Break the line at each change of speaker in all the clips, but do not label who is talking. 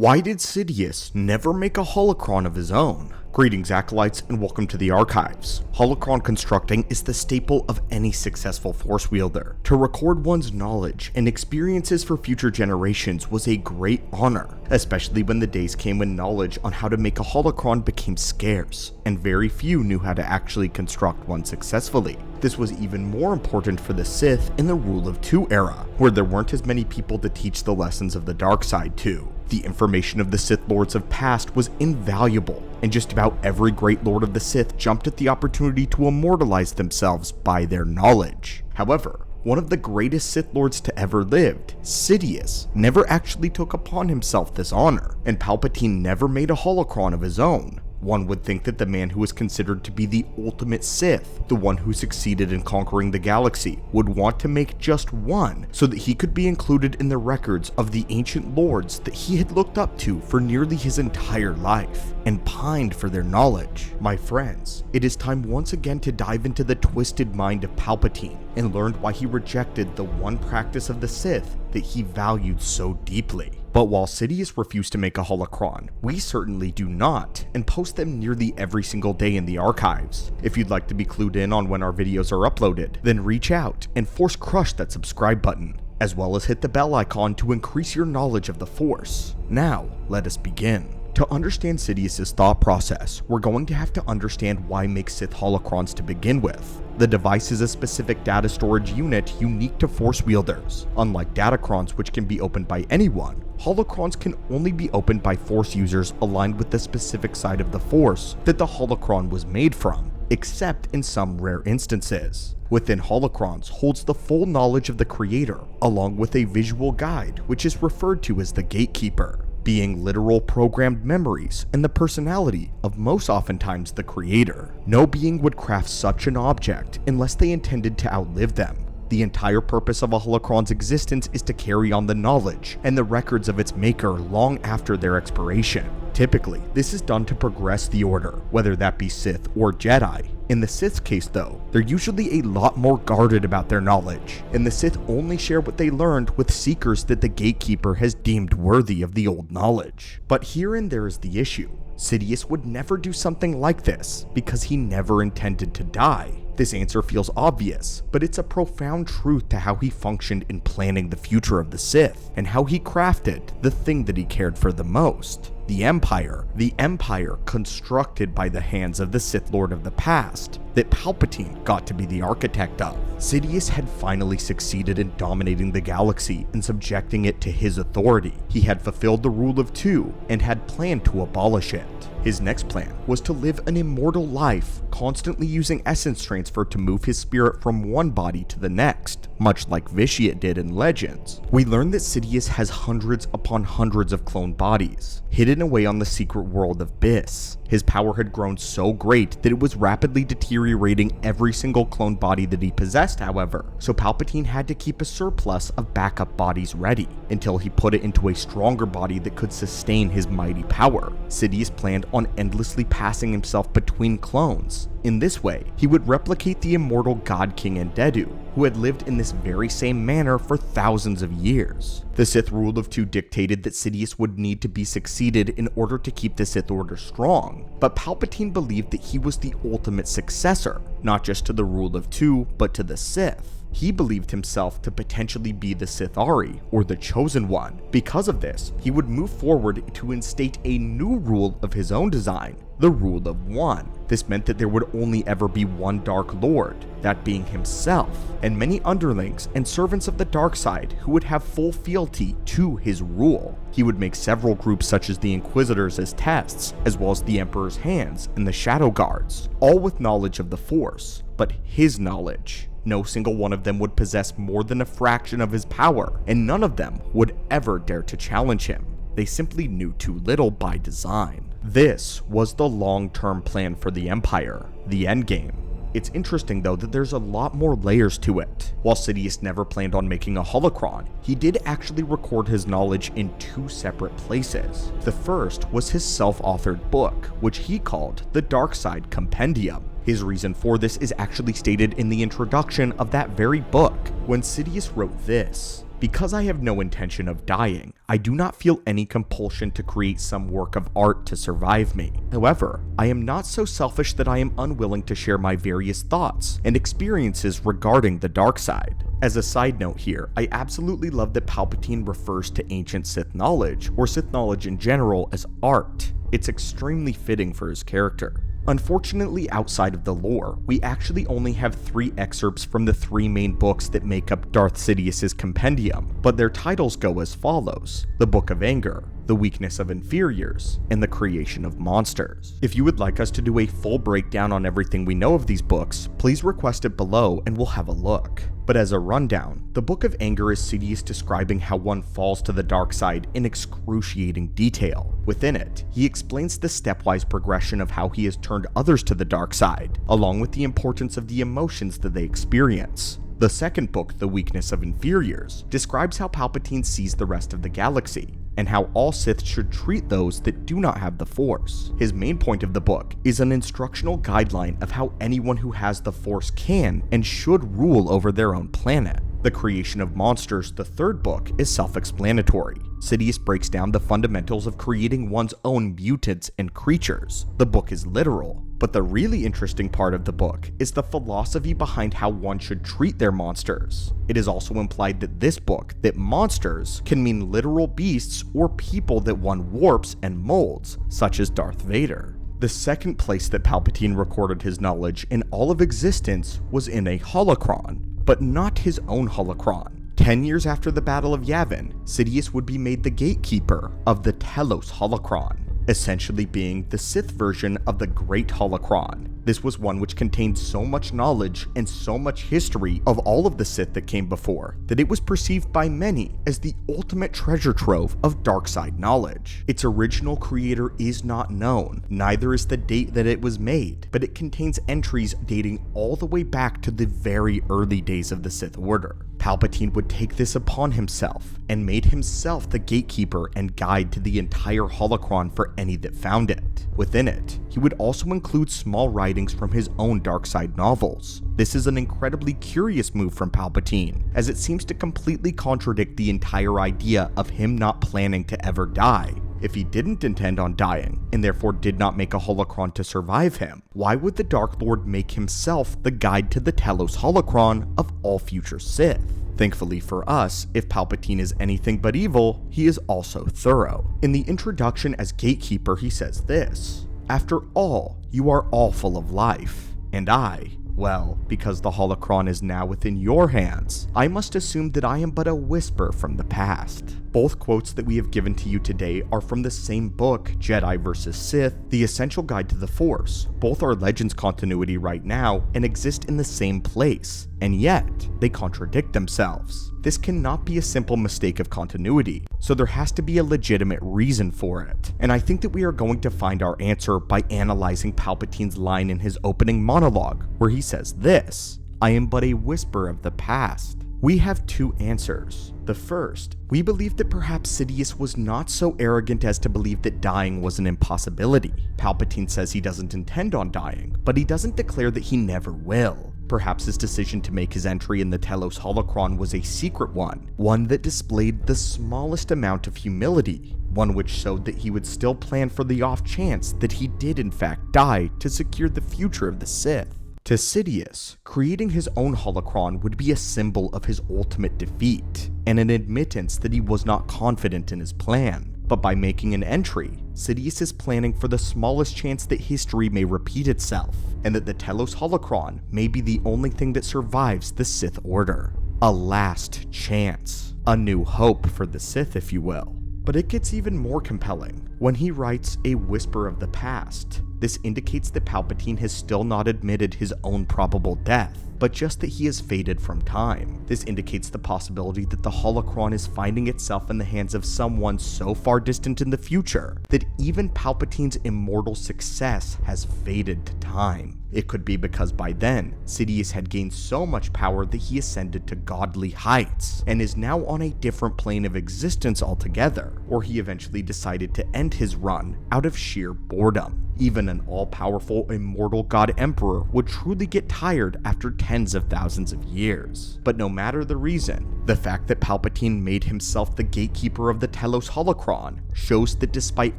Why did Sidious never make a holocron of his own? Greetings acolytes and welcome to the archives. Holocron constructing is the staple of any successful force wielder. To record one's knowledge and experiences for future generations was a great honor, especially when the days came when knowledge on how to make a holocron became scarce, and very few knew how to actually construct one successfully. This was even more important for the Sith in the Rule of Two era, where there weren't as many people to teach the lessons of the dark side to. The information of the Sith Lords of past was invaluable, and just about every great Lord of the Sith jumped at the opportunity to immortalize themselves by their knowledge. However, one of the greatest Sith Lords to ever lived, Sidious, never actually took upon himself this honor, and Palpatine never made a holocron of his own. One would think that the man who was considered to be the ultimate Sith, the one who succeeded in conquering the galaxy, would want to make just one so that he could be included in the records of the ancient lords that he had looked up to for nearly his entire life and pined for their knowledge. My friends, it is time once again to dive into the twisted mind of Palpatine and learn why he rejected the one practice of the Sith that he valued so deeply. But while Sidious refused to make a holocron, we certainly do not, and post them nearly every single day in the archives. If you'd like to be clued in on when our videos are uploaded, then reach out and force crush that subscribe button, as well as hit the bell icon to increase your knowledge of the Force. Now, let us begin. To understand Sidious's thought process, we're going to have to understand why make Sith holocrons to begin with. The device is a specific data storage unit unique to Force wielders. Unlike datacrons, which can be opened by anyone, holocrons can only be opened by Force users aligned with the specific side of the Force that the holocron was made from, except in some rare instances. Within holocrons holds the full knowledge of the creator, along with a visual guide, which is referred to as the gatekeeper, being literal programmed memories and the personality of most oftentimes the creator. No being would craft such an object unless they intended to outlive them. The entire purpose of a holocron's existence is to carry on the knowledge and the records of its maker long after their expiration. Typically, this is done to progress the Order, whether that be Sith or Jedi. In the Sith's case though, they're usually a lot more guarded about their knowledge, and the Sith only share what they learned with seekers that the gatekeeper has deemed worthy of the old knowledge. But herein there is the issue. Sidious would never do something like this because he never intended to die. This answer feels obvious, but it's a profound truth to how he functioned in planning the future of the Sith, and how he crafted the thing that he cared for the most. The Empire constructed by the hands of the Sith Lord of the past, that Palpatine got to be the architect of. Sidious had finally succeeded in dominating the galaxy and subjecting it to his authority. He had fulfilled the Rule of Two and had planned to abolish it. His next plan was to live an immortal life, constantly using essence transfer to move his spirit from one body to the next, much like Vitiate did in Legends. We learn that Sidious has hundreds upon hundreds of clone bodies, hidden away on the secret world of Biss. His power had grown so great that it was rapidly deteriorating every single clone body that he possessed, however, so Palpatine had to keep a surplus of backup bodies ready, until he put it into a stronger body that could sustain his mighty power. Sidious planned on endlessly passing himself between clones. In this way, he would replicate the immortal God King Endedu, who had lived in this very same manner for thousands of years. The Sith Rule of Two dictated that Sidious would need to be succeeded in order to keep the Sith Order strong, but Palpatine believed that he was the ultimate successor, not just to the Rule of Two, but to the Sith. He believed himself to potentially be the Sithari, or the Chosen One. Because of this, he would move forward to instate a new rule of his own design, the Rule of One. This meant that there would only ever be one Dark Lord, that being himself, and many underlings and servants of the dark side who would have full fealty to his rule. He would make several groups such as the Inquisitors as tests, as well as the Emperor's Hands and the Shadow Guards, all with knowledge of the Force, but his knowledge. No single one of them would possess more than a fraction of his power, and none of them would ever dare to challenge him. They simply knew too little by design. This was the long-term plan for the Empire, the endgame. It's interesting though that there's a lot more layers to it. While Sidious never planned on making a holocron, he did actually record his knowledge in two separate places. The first was his self-authored book, which he called the Dark Side Compendium. His reason for this is actually stated in the introduction of that very book, when Sidious wrote this: Because I have no intention of dying, I do not feel any compulsion to create some work of art to survive me. However, I am not so selfish that I am unwilling to share my various thoughts and experiences regarding the dark side. As a side note here, I absolutely love that Palpatine refers to ancient Sith knowledge, or Sith knowledge in general, as art. It's extremely fitting for his character. Unfortunately, outside of the lore, we actually only have 3 excerpts from the 3 main books that make up Darth Sidious's compendium, but their titles go as follows: The Book of Anger, The Weakness of Inferiors, and The Creation of Monsters. If you would like us to do a full breakdown on everything we know of these books, please request it below and we'll have a look. But as a rundown, the Book of Anger is Sidious describing how one falls to the dark side in excruciating detail. Within it, he explains the stepwise progression of how he has turned others to the dark side, along with the importance of the emotions that they experience. The second book, The Weakness of Inferiors, describes how Palpatine sees the rest of the galaxy, and how all Sith should treat those that do not have the Force. His main point of the book is an instructional guideline of how anyone who has the Force can and should rule over their own planet. The Creation of Monsters, the third book, is self-explanatory. Sidious breaks down the fundamentals of creating one's own mutants and creatures. The book is literal, but the really interesting part of the book is the philosophy behind how one should treat their monsters. It is also implied that this book, that monsters can mean literal beasts or people that one warps and molds, such as Darth Vader. The second place that Palpatine recorded his knowledge in all of existence was in a holocron, but not his own holocron. 10 years after the Battle of Yavin, Sidious would be made the gatekeeper of the Telos Holocron, essentially being the Sith version of the Great Holocron. This was one which contained so much knowledge and so much history of all of the Sith that came before that it was perceived by many as the ultimate treasure trove of dark side knowledge. Its original creator is not known, neither is the date that it was made, but it contains entries dating all the way back to the very early days of the Sith Order. Palpatine would take this upon himself and made himself the gatekeeper and guide to the entire holocron for any that found it. Within it, he would also include small writings from his own dark side novels. This is an incredibly curious move from Palpatine, as it seems to completely contradict the entire idea of him not planning to ever die. If he didn't intend on dying, and therefore did not make a holocron to survive him, why would the Dark Lord make himself the guide to the Telos holocron of all future Sith? Thankfully for us, if Palpatine is anything but evil, he is also thorough. In the introduction as Gatekeeper, he says this: "After all, you are all full of life, and I, well, because the holocron is now within your hands, I must assume that I am but a whisper from the past." Both quotes that we have given to you today are from the same book, Jedi vs. Sith, The Essential Guide to the Force. Both are Legends continuity right now and exist in the same place, and yet they contradict themselves. This cannot be a simple mistake of continuity, so there has to be a legitimate reason for it. And I think that we are going to find our answer by analyzing Palpatine's line in his opening monologue, where he says this: "I am but a whisper of the past." We have 2 answers. The first, we believe that perhaps Sidious was not so arrogant as to believe that dying was an impossibility. Palpatine says he doesn't intend on dying, but he doesn't declare that he never will. Perhaps his decision to make his entry in the Telos holocron was a secret one that displayed the smallest amount of humility, one which showed that he would still plan for the off chance that he did in fact die to secure the future of the Sith. To Sidious, creating his own holocron would be a symbol of his ultimate defeat, and an admittance that he was not confident in his plan. But by making an entry, Sidious is planning for the smallest chance that history may repeat itself, and that the Telos holocron may be the only thing that survives the Sith Order. A last chance. A new hope for the Sith, if you will. But it gets even more compelling when he writes a whisper of the past. This indicates that Palpatine has still not admitted his own probable death, but just that he has faded from time. This indicates the possibility that the holocron is finding itself in the hands of someone so far distant in the future that even Palpatine's immortal success has faded to time. It could be because by then, Sidious had gained so much power that he ascended to godly heights, and is now on a different plane of existence altogether, or he eventually decided to end his run out of sheer boredom. Even an all-powerful immortal god emperor would truly get tired after tens of thousands of years. But no matter the reason, the fact that Palpatine made himself the gatekeeper of the Telos Holocron shows that despite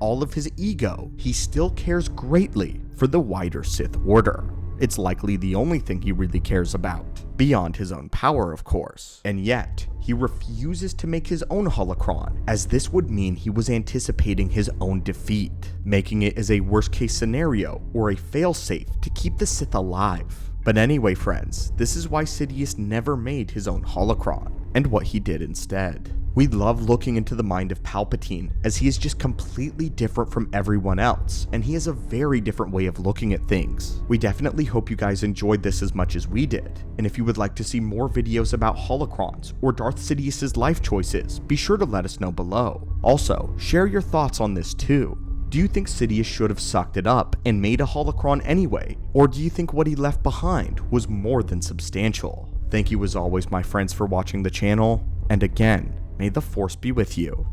all of his ego, he still cares greatly for the wider Sith Order. It's likely the only thing he really cares about, beyond his own power of course. And yet, he refuses to make his own holocron, as this would mean he was anticipating his own defeat, making it as a worst case scenario or a failsafe to keep the Sith alive. But anyway friends, this is why Sidious never made his own holocron, and what he did instead. We love looking into the mind of Palpatine, as he is just completely different from everyone else, and he has a very different way of looking at things. We definitely hope you guys enjoyed this as much as we did, and if you would like to see more videos about holocrons or Darth Sidious's life choices, be sure to let us know below. Also, share your thoughts on this too. Do you think Sidious should have sucked it up and made a holocron anyway, or do you think what he left behind was more than substantial? Thank you as always my friends for watching the channel, and again, may the Force be with you.